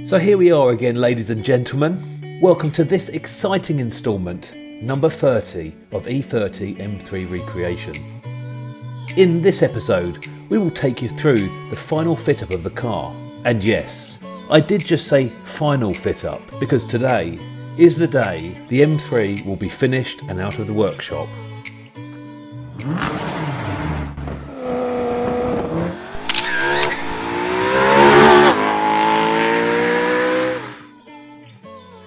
So here we are again, ladies and gentlemen. Welcome to this exciting instalment, number 30 of E30 M3 Recreation. In this episode, we will take you through the final fit-up of the car. And yes, I did just say final fit-up, because today is the day the M3 will be finished and out of the workshop.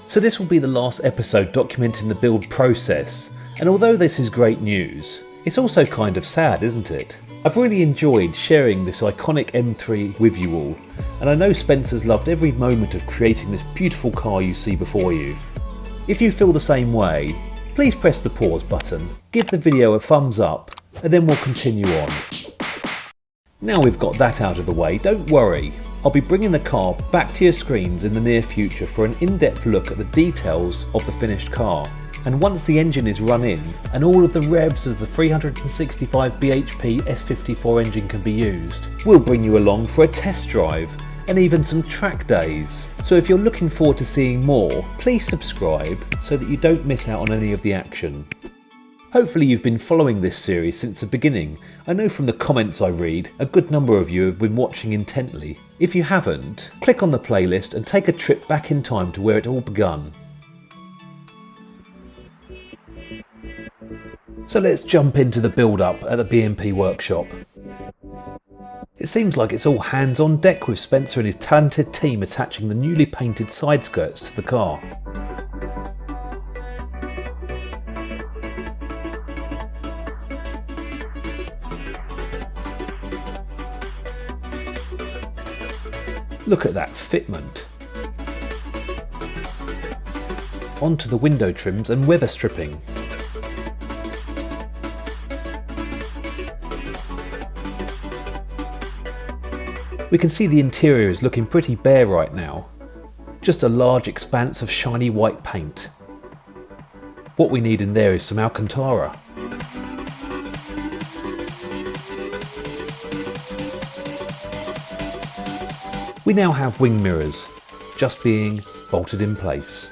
So this will be the last episode documenting the build process, and although this is great news, it's also kind of sad, isn't it? I've really enjoyed sharing this iconic M3 with you all, and I know Spencer's loved every moment of creating this beautiful car you see before you. If you feel the same way, please press the pause button, give the video a thumbs up, and then we'll continue on. Now we've got that out of the way, don't worry. I'll be bringing the car back to your screens in the near future for an in-depth look at the details of the finished car. And once the engine is run in and all of the revs as the 365 bhp S54 engine can be used, we'll bring you along for a test drive and even some track days. So if you're looking forward to seeing more, please subscribe so that you don't miss out on any of the action. Hopefully you've been following this series since the beginning. I know from the comments I read, a good number of you have been watching intently. If you haven't, click on the playlist and take a trip back in time to where it all begun. So let's jump into the build-up at the BMP workshop. It seems like it's all hands on deck with Spencer and his talented team attaching the newly painted side skirts to the car. Look at that fitment. Onto the window trims and weather stripping. We can see the interior is looking pretty bare right now. Just a large expanse of shiny white paint. What we need in there is some Alcantara. We now have wing mirrors, just being bolted in place.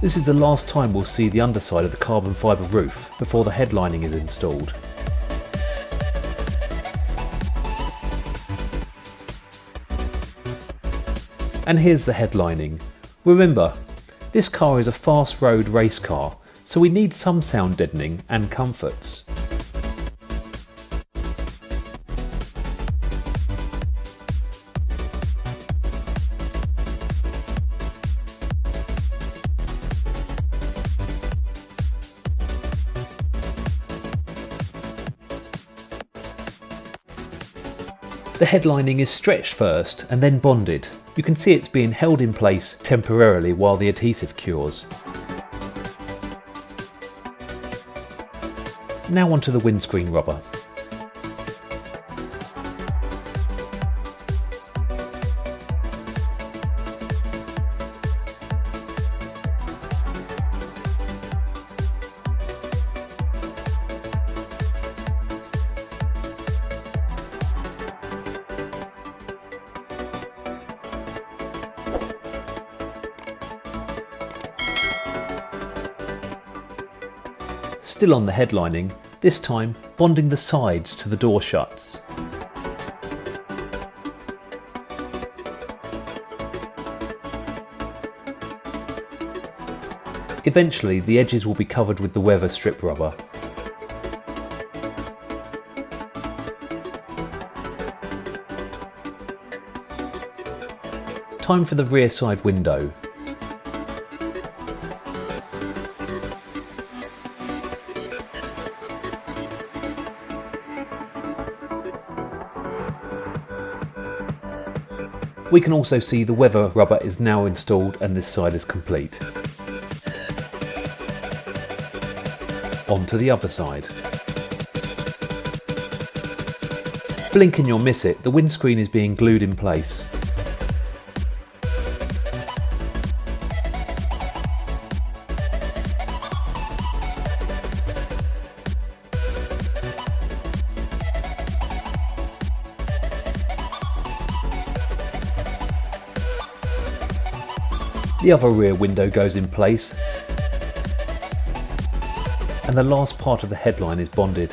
This is the last time we'll see the underside of the carbon fibre roof before the headlining is installed. And here's the headlining. Remember, this car is a fast road race car, so we need some sound deadening and comforts. The headlining is stretched first and then bonded. You can see it's being held in place temporarily while the adhesive cures. Now onto the windscreen rubber. Still on the headlining, this time bonding the sides to the door shuts. Eventually the edges will be covered with the weather strip rubber. Time for the rear side window. We can also see the weather rubber is now installed and this side is complete. onto the other side. Blink and you'll miss it, the windscreen is being glued in place. The other rear window goes in place, and the last part of the headline is bonded.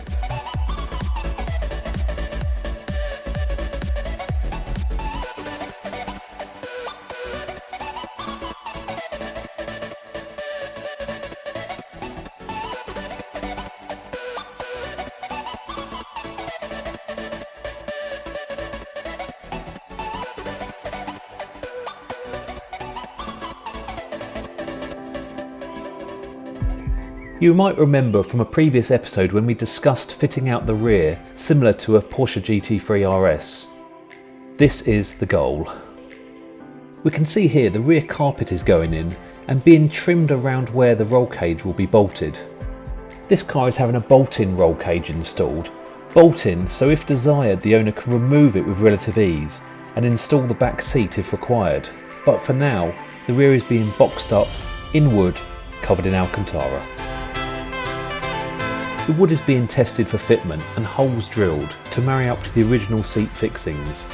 You might remember from a previous episode when we discussed fitting out the rear similar to a Porsche GT3 RS. This is the goal. We can see here the rear carpet is going in and being trimmed around where the roll cage will be bolted. This car is having a bolt-in roll cage installed. Bolt-in so if desired the owner can remove it with relative ease and install the back seat if required. But for now, the rear is being boxed up in wood covered in Alcantara. The wood is being tested for fitment and holes drilled to marry up to the original seat fixings.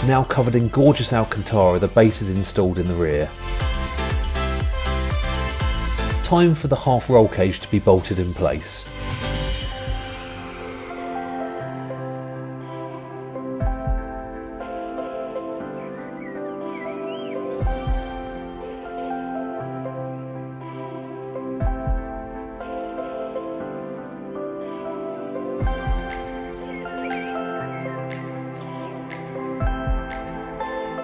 Now covered in gorgeous Alcantara, the base is installed in the rear. Time for the half roll cage to be bolted in place.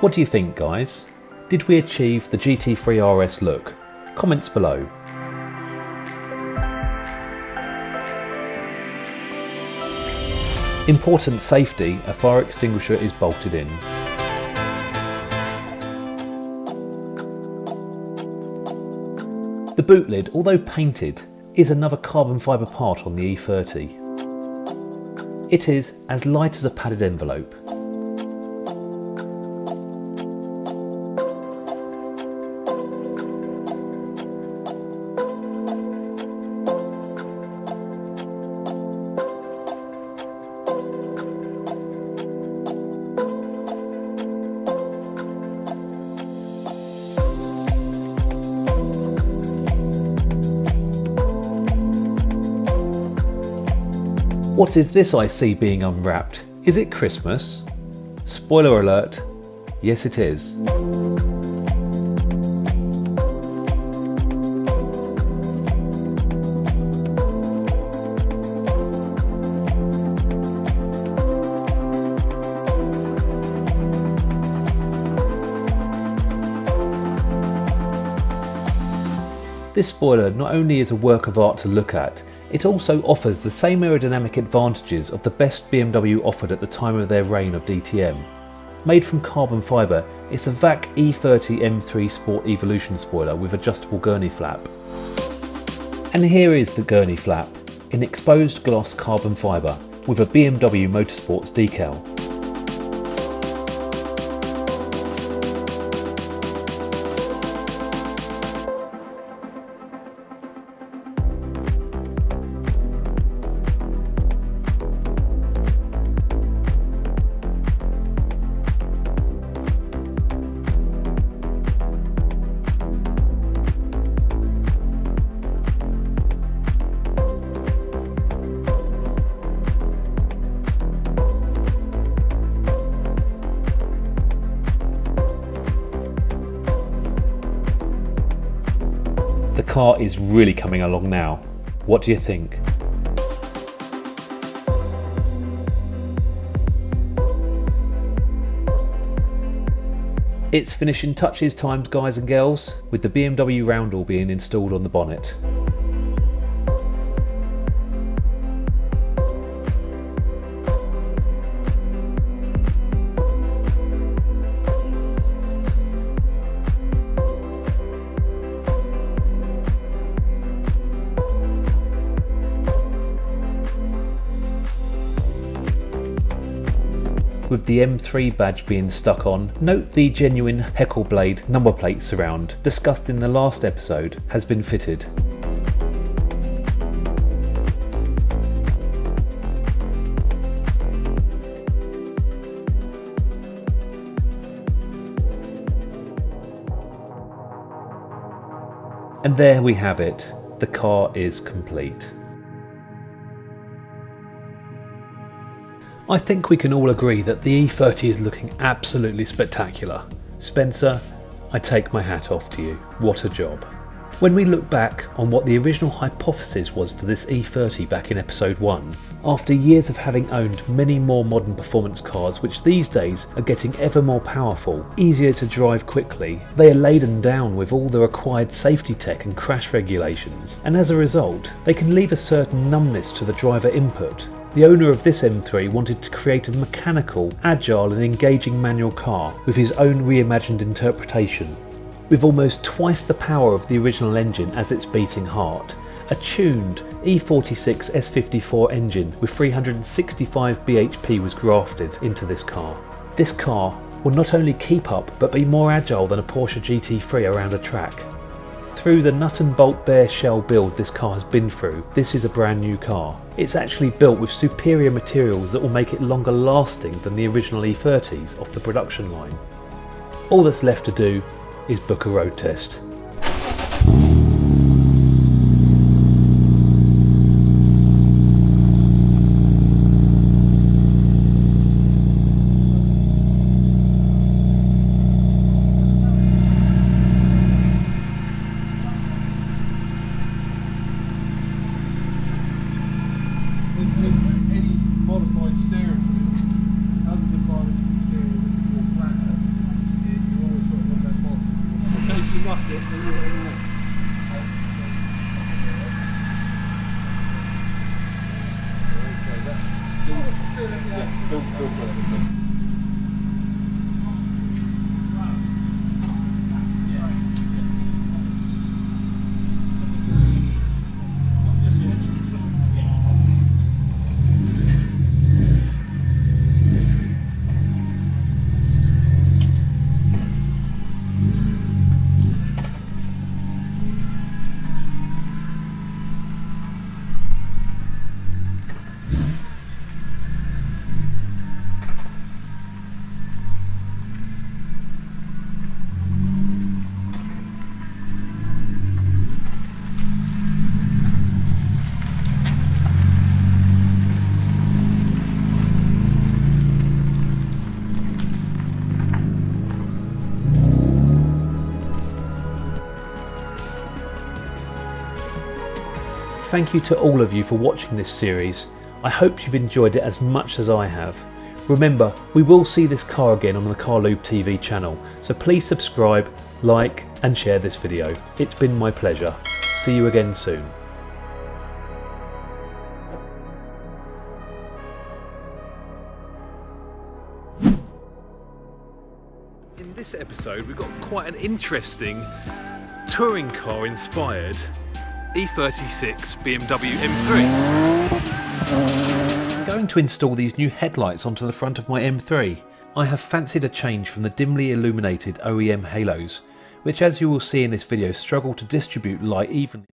What do you think, guys? Did we achieve the GT3 RS look? Comments below. Important safety, a fire extinguisher is bolted in. The boot lid, although painted, is another carbon fibre part on the E30. It is as light as a padded envelope. What is this I see being unwrapped? Is it Christmas? Spoiler alert, yes it is. This spoiler not only is a work of art to look at, it also offers the same aerodynamic advantages of the best BMW offered at the time of their reign of DTM. Made from carbon fibre, it's a VAC E30 M3 Sport Evolution spoiler with adjustable gurney flap. And here is the gurney flap in exposed gloss carbon fibre with a BMW Motorsports decal. The car is really coming along now. What do you think? It's finishing touches time, guys and girls, with the BMW roundel being installed on the bonnet. With the M3 badge being stuck on, note the genuine Heckle Blade number plate surround, discussed in the last episode, has been fitted. And there we have it, the car is complete. I think we can all agree that the E30 is looking absolutely spectacular. Spencer, I take my hat off to you. What a job. When we look back on what the original hypothesis was for this E30 back in episode 1, after years of having owned many more modern performance cars which these days are getting ever more powerful, easier to drive quickly, they are laden down with all the required safety tech and crash regulations, and as a result they can leave a certain numbness to the driver input. The owner of this M3 wanted to create a mechanical, agile and engaging manual car with his own reimagined interpretation. With almost twice the power of the original engine as its beating heart, a tuned E36 S54 engine with 365 bhp was grafted into this car. This car will not only keep up but be more agile than a Porsche GT3 around a track. Through the nut and bolt bare shell build this car has been through, this is a brand new car. It's actually built with superior materials that will make it longer lasting than the original E30s off the production line. All that's left to do is book a road test. Any modified steering wheel, other than buying steering wheel or planner, you always got to want that mod. In case you muck it, then you don't know. Thank you to all of you for watching this series. I hope you've enjoyed it as much as I have. Remember, we will see this car again on the Carloop TV channel, so please subscribe, like and share this video. It's been my pleasure. See you again soon. In this episode we've got quite an interesting touring car inspired E36 BMW M3. I'm going to install these new headlights onto the front of my M3. I have fancied a change from the dimly illuminated OEM halos, which as you will see in this video struggle to distribute light evenly.